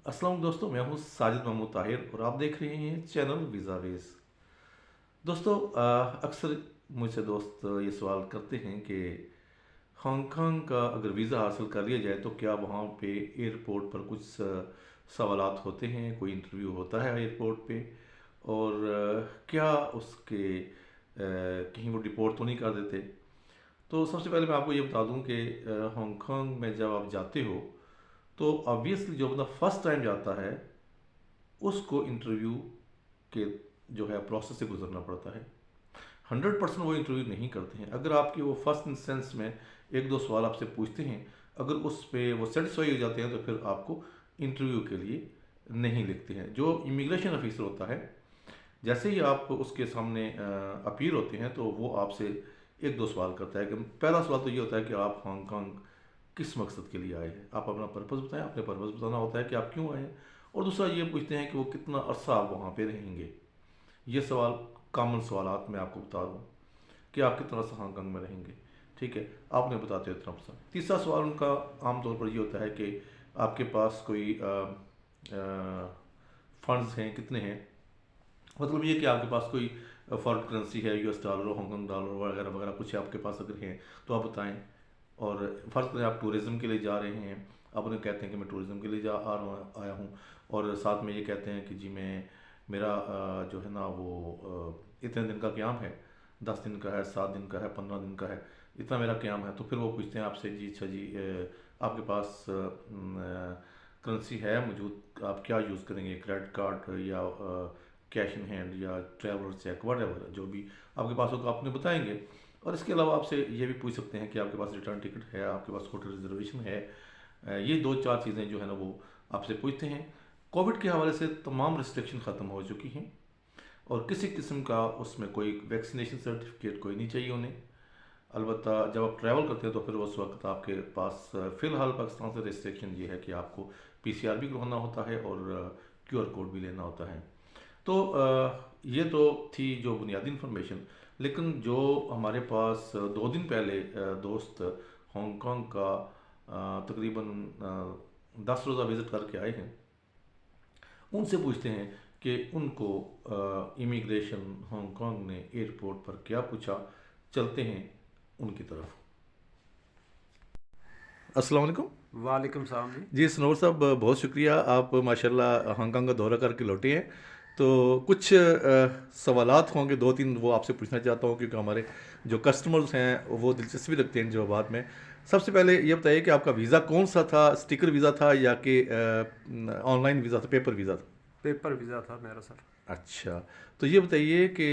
अस्सलाम वालेकुम दोस्तों, मैं हूं साजिद महमूद ताहिर और आप देख रहे हैं चैनल वीज़ा वेज। दोस्तों, अक्सर मुझसे दोस्त ये सवाल करते हैं कि हांगकांग का अगर वीज़ा हासिल कर लिया जाए तो क्या वहाँ पे एयरपोर्ट पर कुछ सवालात होते हैं, कोई इंटरव्यू होता है एयरपोर्ट पे, और क्या उसके कहीं वो डिपोर्ट तो नहीं कर देते। तो सबसे पहले मैं आपको ये बता दूं कि हांगकांग में जब आप जाते हो तो ऑब्वियसली जो बंदा फर्स्ट टाइम जाता है उसको इंटरव्यू के जो है प्रोसेस से गुजरना पड़ता है। 100% वो इंटरव्यू नहीं करते हैं। अगर आपकी वो फर्स्ट इंस्टेंस में एक दो सवाल आपसे पूछते हैं, अगर उस पर वो सेटिस्फाई हो जाते हैं तो फिर आपको इंटरव्यू के लिए नहीं लिखते हैं। जो इमिग्रेशन ऑफिसर होता है, जैसे ही आप उसके सामने अपीयर होते हैं तो वो आपसे एक दो सवाल करता है। कि पहला सवाल तो ये होता है कि आप हांगकांग किस मकसद के लिए आए हैं, आप अपना पर्पज़ बताएं। अपने पर्पज़ बताना होता है कि आप क्यों आए हैं। और दूसरा ये पूछते हैं कि वो कितना अरसा आप वहाँ पे रहेंगे। ये सवाल कॉमन सवालात मैं आपको बता दूँ कि आप कितना अरसा हांगकांग में रहेंगे। ठीक है, आपने बताते हो इतना अरसा। तीसरा सवाल उनका आमतौर पर ये होता है कि आपके पास कोई फंड्स हैं, कितने हैं। मतलब ये कि आपके पास कोई फॉरेन करेंसी है, यूएस डॉलर, हांगकांग डॉलर वगैरह वगैरह कुछ आपके पास अगर हैं तो आप बताएं। और फ़र्ज़ करें आप टूरिज़्म के लिए जा रहे हैं, आप उन्हें कहते हैं कि मैं टूरिज़्म के लिए जा आ रहा आया हूँ, और साथ में ये कहते हैं कि जी मैं मेरा जो है ना वो इतने दिन का क़याम है, 10 दिन का है, 7 दिन का है, 15 दिन का है, इतना मेरा क़याम है। तो फिर वो पूछते हैं आपसे, जी अच्छा जी आपके पास करेंसी है मौजूद, आप क्या यूज़ करेंगे, क्रेडिट कार्ड या कैश इन हैंड या ट्रैवलर चेक, वट एवर जो भी आपके पास होगा आपने बताएंगे। और इसके अलावा आपसे ये भी पूछ सकते हैं कि आपके पास रिटर्न टिकट है, आपके पास होटल रिजर्वेशन है। ये दो चार चीज़ें जो है ना वो आपसे पूछते हैं। कोविड के हवाले से तमाम रिस्ट्रिक्शन ख़त्म हो चुकी हैं और किसी किस्म का उसमें कोई वैक्सीनेशन सर्टिफिकेट कोई नहीं चाहिए उन्हें। अलबत्ता जब आप ट्रैवल करते हैं तो फिर उस वक्त आपके पास फ़िलहाल पाकिस्तान से रिस्ट्रिक्शन ये है कि आपको पीसीआर भी करवाना होता है और क्यूआर कोड भी लेना होता है। तो ये तो थी जो बुनियादी इन्फॉर्मेशन। लेकिन जो हमारे पास 2 दिन पहले दोस्त हांगकांग का तकरीबन 10 रोज़ा विज़िट करके आए हैं, उनसे पूछते हैं कि उनको इमिग्रेशन हांगकांग ने एयरपोर्ट पर क्या पूछा। चलते हैं उनकी तरफ। अस्सलाम वालेकुम। वालेकुम सलाम जी। जी सनोर साहब, बहुत शुक्रिया, आप माशाल्लाह हांगकांग का दौरा करके लौटे हैं। तो कुछ सवालात होंगे, दो तीन वो आपसे पूछना चाहता हूँ क्योंकि हमारे जो कस्टमर्स हैं वो दिलचस्पी रखते हैं इन जवाबात में। सबसे पहले ये बताइए कि आपका वीज़ा कौन सा था, स्टिकर वीज़ा था या कि ऑनलाइन वीज़ा था, पेपर वीज़ा था? पेपर वीज़ा था मेरा सर। अच्छा, तो ये बताइए कि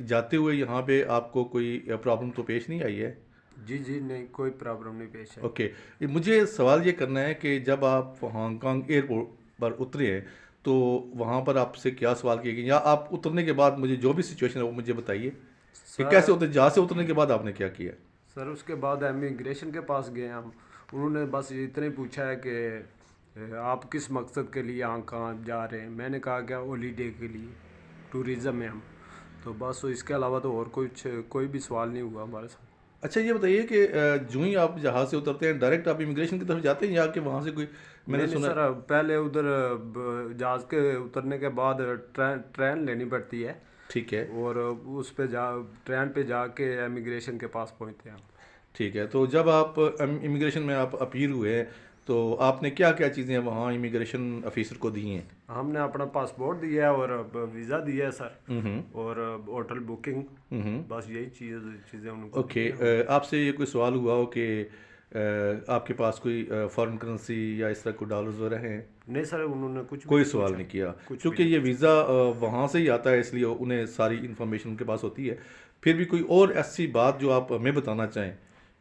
जाते हुए यहाँ पे आपको कोई प्रॉब्लम तो पेश नहीं आई है? जी जी, नहीं कोई प्रॉब्लम नहीं पेश आई। ओके, मुझे सवाल ये करना है कि जब आप हांगकांग एयरपोर्ट पर उतरे हैं तो वहाँ पर आपसे क्या सवाल किए गए, या आप उतरने के बाद मुझे जो भी सिचुएशन है वो मुझे बताइए कि कैसे सर उतरे, जहाँ से उतरने के बाद आपने क्या किया। सर उसके बाद इमिग्रेशन के पास गए हम। उन्होंने बस इतना ही पूछा है कि आप किस मकसद के लिए यहाँ कहाँ जा रहे हैं। मैंने कहा क्या हॉलीडे के लिए, टूरिज़म में हम। तो बस इसके अलावा तो और कुछ कोई भी सवाल नहीं हुआ हमारे साथ। अच्छा, ये बताइए कि जो ही आप जहाज़ से उतरते हैं डायरेक्ट आप इमिग्रेशन की तरफ जाते हैं या कि वहाँ से कोई, मैंने नहीं नहीं सुना। सर, पहले उधर जहाज़ के उतरने के बाद ट्रेन लेनी पड़ती है। ठीक है। और उस पे जा ट्रेन पे जाके इमिग्रेशन के पास पहुंचते हैं हम। ठीक है, तो जब आप इमिग्रेशन में आप अपील हुए हैं तो आपने क्या क्या चीज़ें वहाँ इमिग्रेशन ऑफिसर को दी हैं? हमने अपना पासपोर्ट दिया है और वीज़ा दिया है सर। हम्म। और होटल बुकिंग, हम्म। बस यही चीज़ें उनको दी ओके, है हमने। आपसे ये कोई सवाल हुआ हो कि आपके पास कोई फॉरेन करेंसी या इस तरह कोई डॉलर्स वगैरह हैं? नहीं सर, उन्होंने कुछ भी कोई नहीं सवाल पूछा। नहीं किया, कुछ भी क्योंकि नहीं ये पूछा। वीज़ा वहाँ से ही आता है इसलिए उन्हें सारी इन्फॉर्मेशन उनके पास होती है। फिर भी कोई और ऐसी बात जो आप हमें बताना चाहें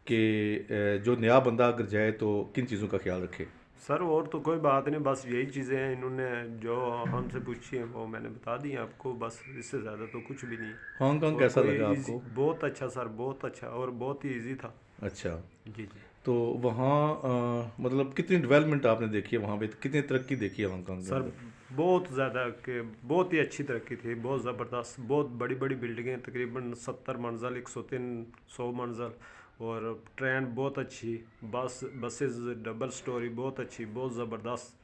कि जो नया बंदा अगर जाए तो किन चीज़ों का ख्याल रखे? सर और तो कोई बात नहीं, बस यही चीज़ें हैं इन्होंने जो हमसे पूछी हैं वो मैंने बता दी हैं आपको। बस इससे ज़्यादा तो कुछ भी नहीं। हांगकांग और कैसा कोई लगा इजी, आपको? बहुत अच्छा सर, बहुत अच्छा और बहुत ही इजी था। अच्छा, जी जी। तो वहाँ मतलब कितनी डेवलपमेंट आपने देखी है वहाँ पे, कितनी तरक्की देखी है हांगकांग के सर अंदर? बहुत ज़्यादा के बहुत ही अच्छी तरक्की थी, बहुत ज़बरदस्त। बहुत बड़ी बड़ी बिल्डिंगें, तकरीबन 70 मंजिल, 103 100 मंजिल। और ट्रेन बहुत अच्छी, बसेस डबल स्टोरी बहुत अच्छी, बहुत ज़बरदस्त।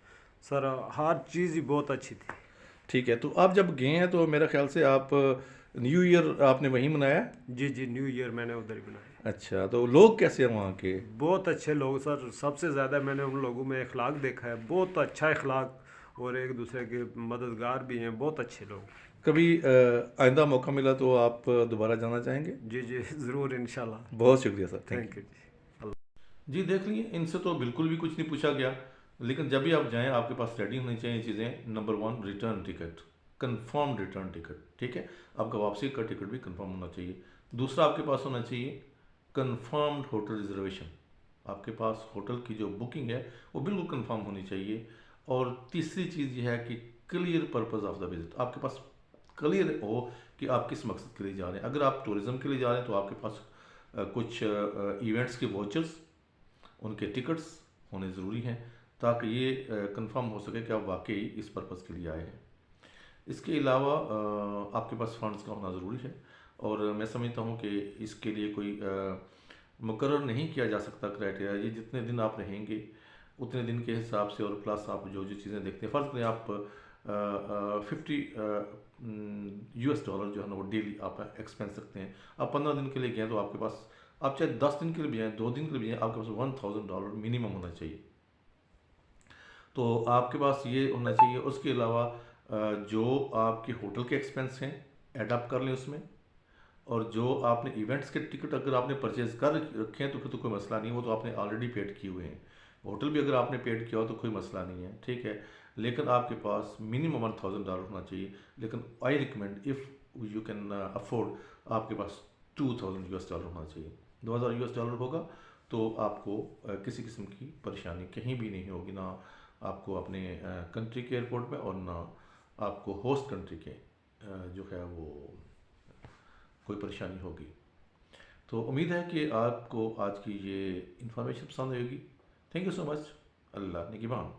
سر ہر چیز ہی بہت اچھی تھی. ٹھیک ہے. تو آپ جب گئے ہیں تو میرا خیال سے آپ نیو ایئر آپ نے وہیں منایا؟ جی جی نیو ایئر میں نے ادھر ہی بنایا. اچھا. تو لوگ کیسے ہیں وہاں کے؟ بہت اچھے لوگ سر. سب سے زیادہ میں نے ان لوگوں میں اخلاق دیکھا ہے. بہت اچھا اخلاق اور ایک دوسرے کے مددگار بھی ہیں. بہت اچھے لوگ. کبھی آئندہ موقع ملا تو آپ دوبارہ جانا چاہیں گے؟ جی جی ضرور انشاءاللہ. بہت شکریہ سر. تھینک یو جی. جی دیکھ لیے ان سے تو بالکل بھی کچھ نہیں پوچھا گیا، لیکن جب بھی آپ جائیں آپ کے پاس ریڈی ہونی چاہیے چیزیں. Number 1 return ticket, confirm return ticket. ٹھیک ہے، آپ کا واپسی کا ٹکٹ بھی کنفرم ہونا چاہیے. دوسرا آپ کے پاس ہونا چاہیے کنفرمڈ ہوٹل ریزرویشن. آپ کے پاس ہوٹل کی جو بکنگ ہے وہ بالکل کنفرم ہونی چاہیے. اور تیسری چیز یہ ہے کہ clear purpose of the visit. آپ کے پاس کلیئر ہو کہ آپ کس مقصد کے لیے جا رہے ہیں. اگر آپ ٹورزم کے لیے جا رہے ہیں تو آپ کے پاس کچھ ایونٹس کے واچرز، ان کے ٹکٹس ہونے ضروری ہیں تاکہ یہ کنفرم ہو سکے کہ آپ واقعی اس پرپز کے لیے آئے ہیں. اس کے علاوہ آپ کے پاس فنڈز کا ہونا ضروری ہے، اور میں سمجھتا ہوں کہ اس کے لیے کوئی مقرر نہیں کیا جا سکتا کرائٹیریا. یہ جتنے دن آپ رہیں گے اتنے دن کے حساب سے، اور پلس آپ جو چیزیں دیکھتے ہیں. فرض کریں آپ $50 جو ہے نا وہ ڈیلی آپ ایکسپینس رکھتے ہیں. آپ 15 دن کے لیے گئے تو آپ کے پاس، آپ چاہے 10 دن کے لیے بھی ہیں، 2 دن کے لیے بھی ہیں، آپ کے پاس $1000 منیمم ہونا چاہیے. تو آپ کے پاس یہ ہونا چاہیے. اس کے علاوہ جو آپ کے ہوٹل کے ایکسپینس ہیں ایڈ اپ کر لیں اس میں، اور جو آپ نے ایونٹس کے ٹکٹ اگر آپ نے پرچیز کر رکھے ہیں تو پھر تو کوئی مسئلہ نہیں، وہ تو آپ نے آلریڈی پیڈ کیے ہوئے ہیں. ہوٹل بھی اگر آپ نے پیڈ کیا ہو تو کوئی مسئلہ نہیں ہے. ٹھیک ہے، لیکن آپ کے پاس منیمم $1000 ہونا چاہیے. لیکن I recommend if you can afford, آپ کے پاس $2000 ہونا چاہیے. $2000 ہوگا تو آپ کو کسی قسم کی پریشانی کہیں بھی نہیں ہوگی، نہ آپ کو اپنے کنٹری کے ایئرپورٹ میں اور نہ آپ کو ہوسٹ کنٹری کے جو ہے وہ کوئی پریشانی ہوگی. تو امید ہے کہ آپ کو آج کی یہ انفارمیشن پسند آئے گی. تھینک یو سو مچ. اللہ نگہبان.